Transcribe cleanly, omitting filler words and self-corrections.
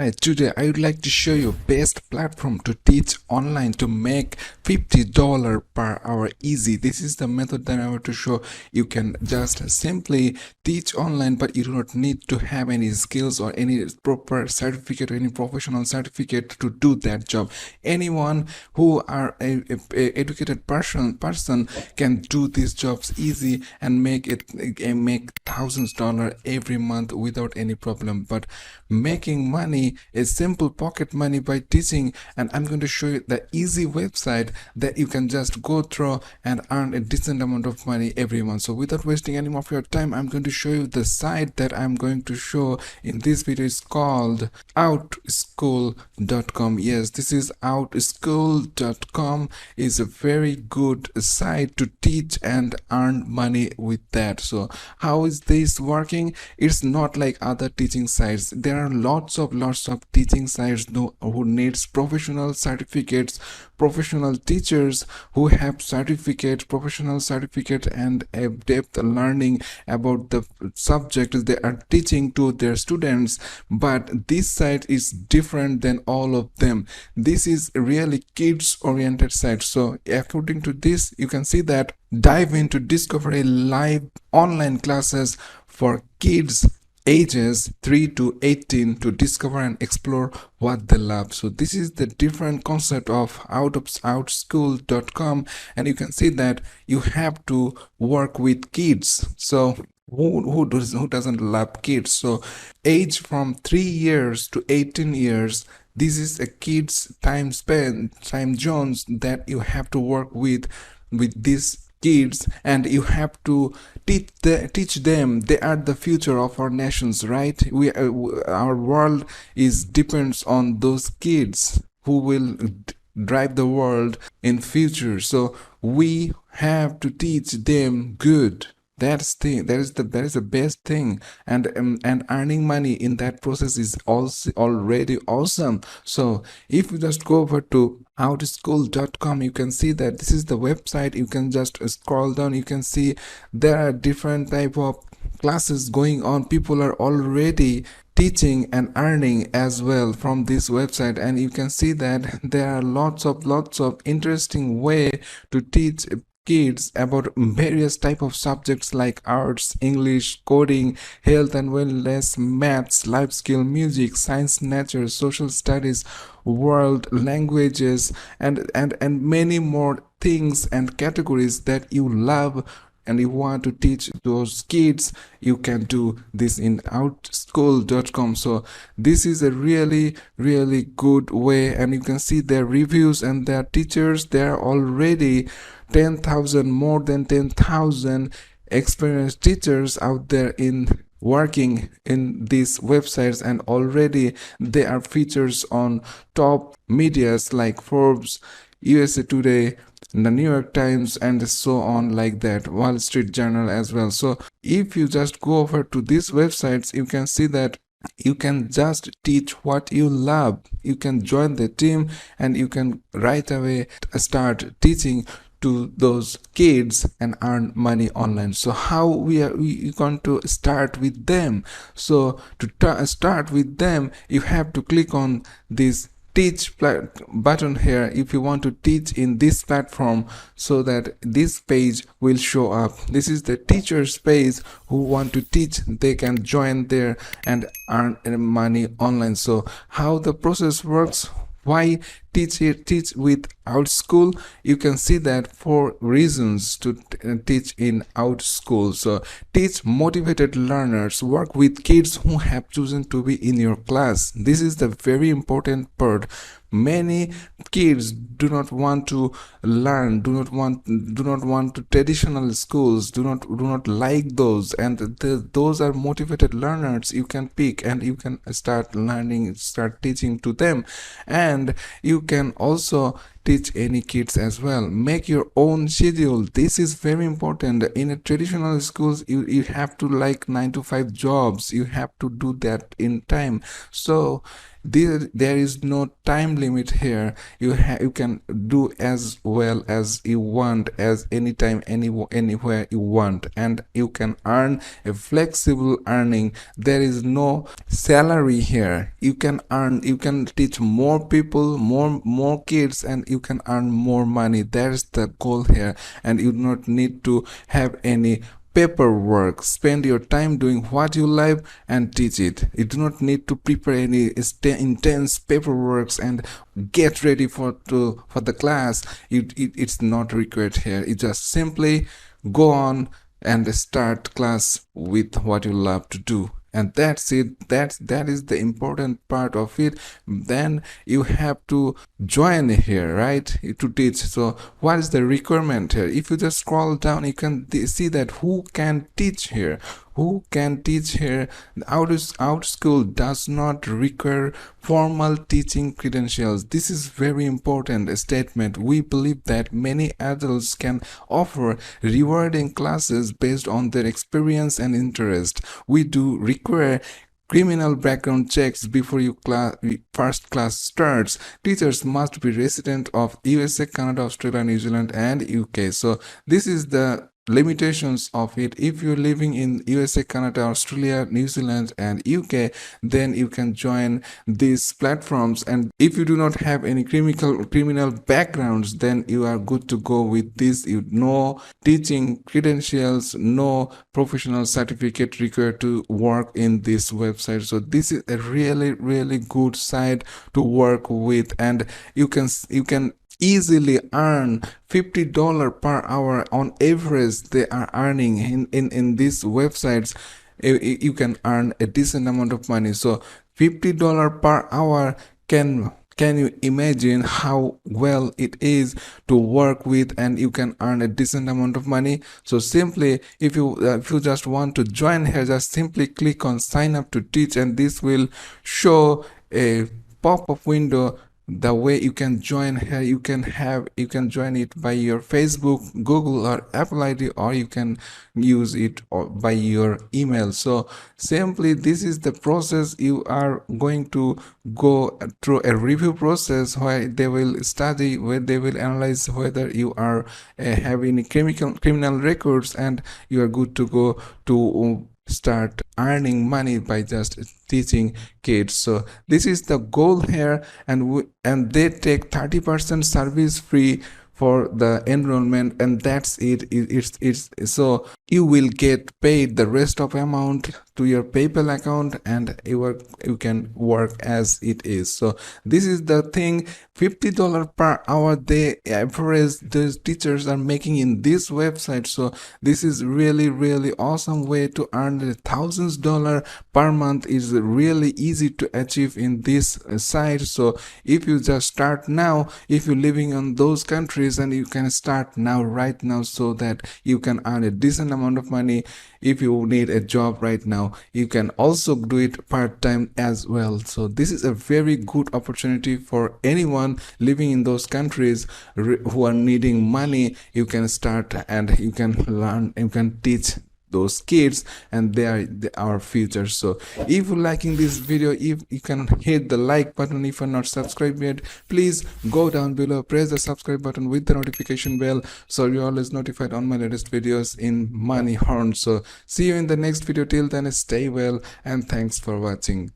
Hi, today I would like to show you best platform to teach online to make $50 per hour easy. This is the method that I want to show. You can just simply teach online, but you do not need to have any skills or any proper certificate or any professional certificate to do that job. Anyone who are a educated person can do these jobs easy and make $thousands every month without any problem. But making money is simple pocket money by teaching, and I'm going to show you the easy website that you can just go through and earn a decent amount of money every month. So without wasting any more of your time, I'm going to show you the site that I'm going to show in this video. Is called Outschool.com. Yes, this is Outschool.com. Is a very good site to teach and earn money with that. So how is this working? It's not like other teaching sites. There are lots of teaching sites who needs professional certificates, professional teachers who have professional certificate and a depth learning about the subject they are teaching to their students. But this site is different than all of them. This is really kids oriented site. So according to this, you can see that dive into discover a live online classes for kids ages 3 to 18 to discover and explore what they love. So this is the different concept of outschool.com, and you can see that you have to work with kids. So who doesn't love kids? So age from 3 years to 18 years, this is a kids time zones that you have to work with these kids, and you have to teach them. They are the future of our nations, right? Our world is depends on those kids who will drive the world in future. So we have to teach them good. That is the best thing, and earning money in that process is also already awesome. So if you just go over to outschool.com, you can see that this is the website. You can just scroll down. You can see there are different type of classes going on. People are already teaching and earning as well from this website, and you can see that there are lots of interesting way to teach kids about various type of subjects like arts, English, coding, health and wellness, maths, life skill, music, science, nature, social studies, world languages, and many more things and categories that you love and you want to teach those kids. You can do this in outschool.com. So this is a really good way, and you can see their reviews and their teachers. They're already 10,000, more than 10,000 experienced teachers out there in working in these websites, and already they are features on top medias like Forbes, USA Today, the New York Times, and so on, like that, Wall Street Journal as well. So if you just go over to these websites, you can see that you can just teach what you love. You can join the team and you can right away start teaching to those kids and earn money online. So how we going to start with them? So to start with them, you have to click on this teach button here if you want to teach in this platform, so that this page will show up. This is the teachers page. Who want to teach, they can join there and earn money online. So how the process works, why teach with Outschool? You can see that 4 reasons to teach in Outschool. So teach motivated learners, work with kids who have chosen to be in your class. This is the very important part. Many kids do not want to learn, do not want to traditional schools, do not like those, and those are motivated learners. You can pick and you can start learning, start teaching to them. And you can also teach any kids as well. Make your own schedule. This is very important. In a traditional schools, you have to like 9 to 5 jobs. You have to do that in time. So there is no time limit here. You can do as well as you want, as anytime, anywhere you want, and you can earn a flexible earning. There is no salary here. You can earn, you can teach more people, more kids, and you can earn more money. That's the goal here. And you do not need to have any paperwork. Spend your time doing what you love and teach it. You do not need to prepare any intense paperwork and get ready for the class. It's not required here. You just simply go on and start class with what you love to do, and that's it. That is the important part of it. Then you have to join here, right, to teach. So what is the requirement here? If you just scroll down, you can see that who can teach here. Outschool does not require formal teaching credentials. This is very important statement. We believe that many adults can offer rewarding classes based on their experience and interest. We do require criminal background checks before first class starts. Teachers must be resident of USA, Canada, Australia, New Zealand, and UK. So this is the limitations of it. If you're living in USA, Canada, Australia, New Zealand, and UK, then you can join these platforms. And if you do not have any criminal backgrounds, then you are good to go with this. No teaching credentials, no professional certificate required to work in this website. So this is a really good site to work with, and you can easily earn $50 per hour on average. They are earning in these websites. You can earn a decent amount of money. So $50 per hour, can you imagine how well it is to work with, and you can earn a decent amount of money? So simply, if you just want to join here, just simply click on sign up to teach, and this will show a pop-up window the way you can join here. You can join it by your Facebook, Google, or Apple ID, or you can use it by your email. So simply, this is the process. You are going to go through a review process where they will study, where they will analyze whether you are have any criminal records, and you are good to go to start earning money by just teaching kids. So this is the goal here, and they take 30% service free for the enrollment, and that's it. It's so you will get paid the rest of amount to your PayPal account, and you can work as it is. So this is the thing. $50 per hour they average those teachers are making in this website. So this is really awesome way to earn thousands dollar per month. Is really easy to achieve in this site. So if you just start now, if you're living in those countries, and you can start now, right now, so that you can earn a decent amount of money. If you need a job right now, you can also do it part-time as well. So this is a very good opportunity for anyone living in those countries who are needing money. You can start, and you can learn, you can teach those kids, and they are our future. So if you're liking this video, if you can hit the like button. If you're not subscribed yet, please go down below, press the subscribe button with the notification bell, so you're always notified on my latest videos in Money Horn. So see you in the next video. Till then, stay well, and thanks for watching.